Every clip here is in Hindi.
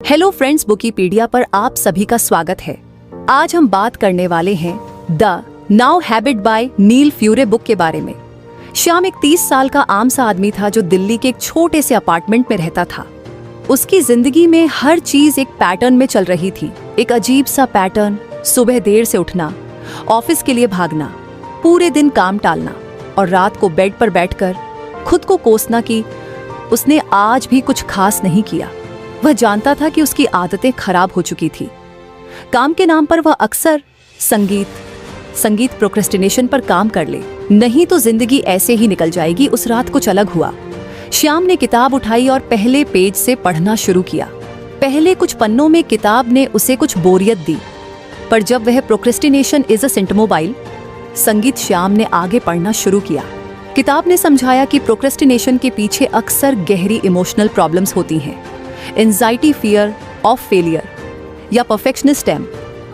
हेलो फ्रेंड्स, बुकीपीडिया पर आप सभी का स्वागत है। आज हम बात करने वाले हैं the Now Habit by Neil Fiore book के बारे में। श्याम एक 30 साल का आम सा आदमी था जो दिल्ली के एक छोटे से अपार्टमेंट में रहता था। उसकी जिंदगी में हर चीज एक पैटर्न में चल रही थी, एक अजीब सा पैटर्न। सुबह देर से उठना, ऑफिस के लिए भागना, पूरे दिन काम टालना और रात को बेड पर बैठकर खुद को कोसना कि उसने आज भी कुछ खास नहीं किया। वह जानता था कि उसकी आदतें खराब हो चुकी थी। काम के नाम पर वह अक्सर संगीत प्रोक्रेस्टिनेशन पर काम कर ले, नहीं तो जिंदगी ऐसे ही निकल जाएगी। उस रात कुछ अलग हुआ। श्याम ने किताब उठाई और पहले पेज से पढ़ना शुरू किया। पहले कुछ पन्नों में किताब ने उसे कुछ बोरियत दी, पर जब वह प्रोक्रेस्टिनेशन इज अ सिंटमोबाइल संगीत श्याम ने आगे पढ़ना शुरू किया। किताब ने समझाया कि प्रोक्रेस्टिनेशन के पीछे अक्सर गहरी इमोशनल प्रॉब्लम्स होती हैं। एंजाइटी, फियर ऑफ फेलियर या परफेक्शनिज्म।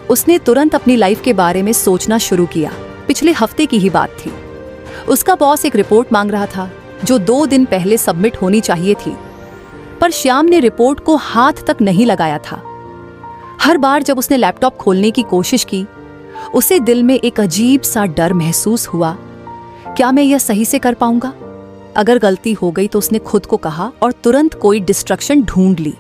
उसने तुरंत अपनी लाइफ के बारे में सोचना शुरू किया। पिछले हफ्ते की ही बात थी। उसका बॉस एक रिपोर्ट मांग रहा था जो 2 दिन पहले सबमिट होनी चाहिए थी, पर श्याम ने रिपोर्ट को हाथ तक नहीं लगाया था। हर बार जब उसने लैपटॉप खोलने की कोशिश की, उसे दिल में एक अजीब सा डर महसूस हुआ। क्या मैं यह सही से कर पाऊंगा? अगर गलती हो गई तो उसने खुद को कहा और तुरंत कोई डिस्ट्रक्शन ढूंढ ली।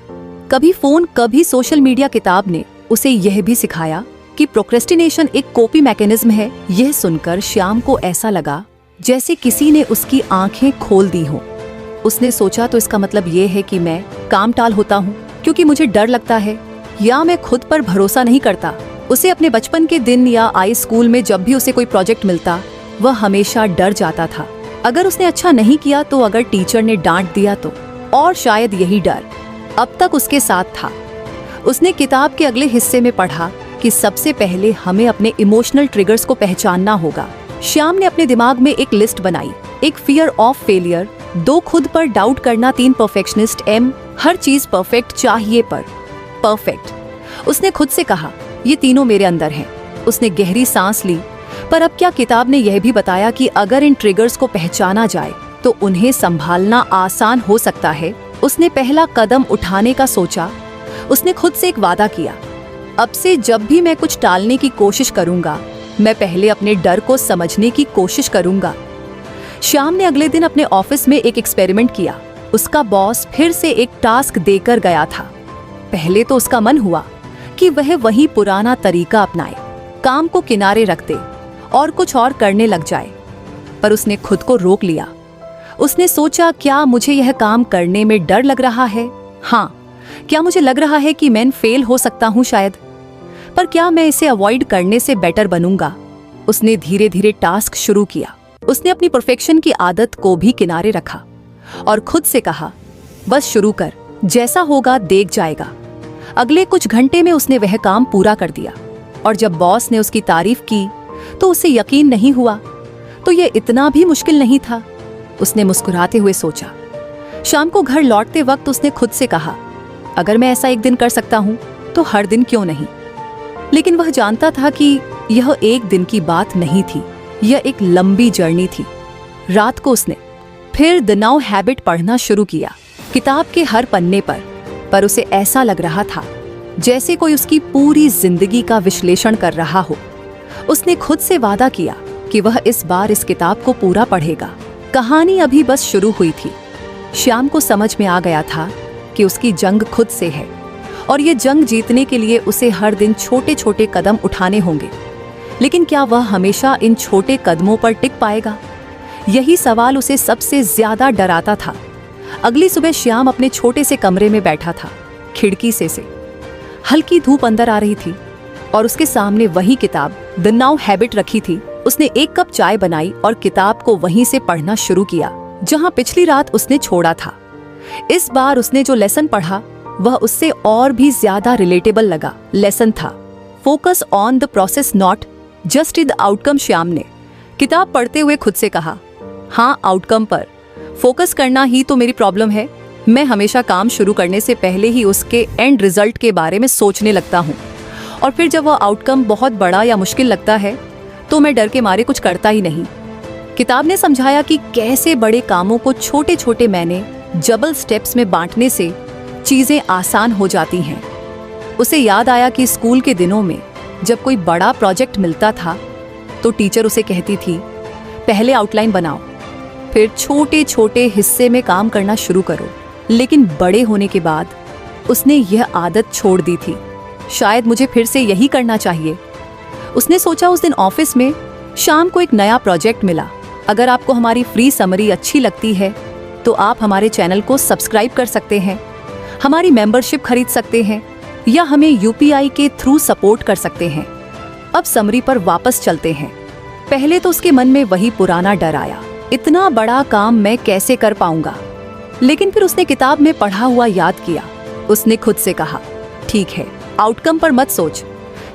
कभी फोन, कभी सोशल मीडिया। किताब ने उसे यह भी सिखाया कि प्रोक्रेस्टिनेशन एक कॉपी मैकेनिज्म है। यह सुनकर श्याम को ऐसा लगा जैसे किसी ने उसकी आंखें खोल दी हों। उसने सोचा, तो इसका मतलब यह है कि मैं काम टाल होता हूँ क्योंकि मुझे डर लगता है, या मैं खुद पर भरोसा नहीं करता। उसे अपने बचपन के दिन या हाई स्कूल में जब भी उसे कोई प्रोजेक्ट मिलता, वह हमेशा डर जाता था। अगर उसने अच्छा नहीं किया तो, अगर टीचर ने डांट दिया तो, और शायद यही डर अब तक उसके साथ था। उसने किताब के अगले हिस्से में पढ़ा कि सबसे पहले हमें अपने इमोशनल ट्रिगर्स को पहचानना होगा। श्याम ने अपने दिमाग में एक लिस्ट बनाई। 1 फियर ऑफ फेलियर, 2 खुद पर डाउट करना, 3 परफेक्शनिस्ट, M हर चीज परफेक्ट चाहिए पर परफेक्ट। उसने खुद से कहा, ये तीनों मेरे अंदर हैं। उसने गहरी सांस ली। पर अब क्या किताब ने यह भी बताया कि अगर इन ट्रिगर्स को पहचाना जाए तो उन्हें संभालना आसान हो सकता है। उसने पहला कदम उठाने का सोचा। उसने खुद से एक वादा किया, अब से जब भी मैं कुछ टालने की कोशिश करूंगा, मैं पहले अपने डर को समझने की कोशिश करूंगा। श्याम ने अगले दिन अपने ऑफिस में एक एक्सपेरिमेंट किया। उसका बॉस फिर से एक टास्क देकर गया था। पहले तो उसका मन हुआ कि वह वही पुराना तरीका अपनाए, काम को किनारे रख दे और कुछ और करने लग जाए, पर उसने खुद को रोक लिया। उसने सोचा, क्या मुझे यह काम करने में डर लग रहा है? हाँ। क्या मुझे लग रहा है कि मैं फेल हो सकता हूँ शायद? पर क्या मैं इसे अवॉइड करने से बेटर बनूंगा? उसने धीरे धीरे टास्क शुरू किया। उसने अपनी परफेक्शन की आदत को भी किनारे रखा और खुद से कहा, बस शुरू कर, जैसा होगा देख जाएगा। अगले कुछ घंटे में उसने वह काम पूरा कर दिया और जब बॉस ने उसकी तारीफ की तो उसे यकीन नहीं हुआ। तो यह इतना भी मुश्किल नहीं था, उसने मुस्कुराते हुए सोचा। शाम को घर लौटते वक्त उसने खुद से कहा, अगर मैं ऐसा एक दिन कर सकता हूं तो हर दिन क्यों नहीं? लेकिन वह जानता था कि यह एक दिन की बात नहीं थी, यह एक लंबी जर्नी थी। रात को उसने फिर द नाउ हैबिट पढ़ना शुरू किया, किताब के हर पन्ने पर उसे ऐसा लग रहा था जैसे कोई उसकी पूरी जिंदगी का विश्लेषण कर रहा हो। उसने खुद से वादा किया कि वह इस बार इस किताब को पूरा पढ़ेगा। कहानी अभी बस शुरू हुई थी। श्याम को समझ में आ गया था कि उसकी जंग खुद से है और ये जंग जीतने के लिए उसे हर दिन छोटे छोटे कदम उठाने होंगे। लेकिन क्या वह हमेशा इन छोटे कदमों पर टिक पाएगा? यही सवाल उसे सबसे ज्यादा डराता था। अगली सुबह श्याम अपने छोटे से कमरे में बैठा था। खिड़की से हल्की धूप अंदर आ रही थी और उसके सामने वही किताब द नाउ हैबिट रखी थी। उसने 1 कप चाय बनाई और किताब को वहीं से पढ़ना शुरू किया जहां पिछली रात उसने छोड़ा था। इस बार उसने जो लेसन पढ़ा वह उससे और भी ज्यादा रिलेटेबल लगा। लेसन था, focus on the process not just the outcome. Shyam ने किताब पढ़ते हुए खुद से कहा, हाँ, आउटकम पर फोकस करना ही तो मेरी प्रॉब्लम है। मैं हमेशा काम शुरू करने से पहले ही उसके एंड रिजल्ट के बारे में सोचने लगता हूँ और फिर जब वह आउटकम बहुत बड़ा या मुश्किल लगता है तो मैं डर के मारे कुछ करता ही नहीं। किताब ने समझाया कि कैसे बड़े कामों को छोटे छोटे मैंने जबल स्टेप्स में बांटने से चीजें आसान हो जाती हैं। उसे याद आया कि स्कूल के दिनों में जब कोई बड़ा प्रोजेक्ट मिलता था तो टीचर उसे कहती थी, पहले आउटलाइन बनाओ, फिर छोटे छोटे हिस्से में काम करना शुरू करो। लेकिन बड़े होने के बाद उसने यह आदत छोड़ दी थी। शायद मुझे फिर से यही करना चाहिए, उसने सोचा। उस दिन ऑफिस में शाम को एक नया प्रोजेक्ट मिला। अगर आपको हमारी फ्री समरी अच्छी लगती है तो आप हमारे चैनल को सब्सक्राइब कर सकते हैं, हमारी मेंबरशिप खरीद सकते हैं या हमें यूपीआई के थ्रू सपोर्ट कर सकते हैं। अब समरी पर वापस चलते हैं। पहले तो उसके मन में वही पुराना डर आया, इतना बड़ा काम मैं कैसे कर पाऊंगा। लेकिन फिर उसने किताब में पढ़ा हुआ याद किया। उसने खुद से कहा, ठीक है, आउटकम पर मत सोच,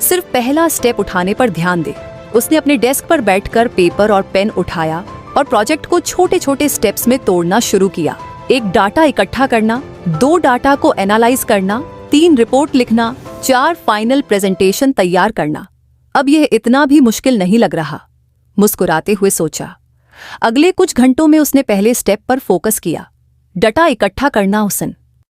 सिर्फ पहला स्टेप उठाने पर ध्यान दे। उसने अपने डेस्क पर बैठकर पेपर और पेन उठाया और प्रोजेक्ट को छोटे छोटे स्टेप्स में तोड़ना शुरू किया। 1 डाटा इकट्ठा करना, 2 डाटा को एनालाइज करना, 3 रिपोर्ट लिखना, 4 फाइनल प्रेजेंटेशन तैयार करना। अब यह इतना भी मुश्किल नहीं लग रहा, मुस्कुराते हुए सोचा। अगले कुछ घंटों में उसने पहले स्टेप पर फोकस किया, डाटा इकट्ठा करना।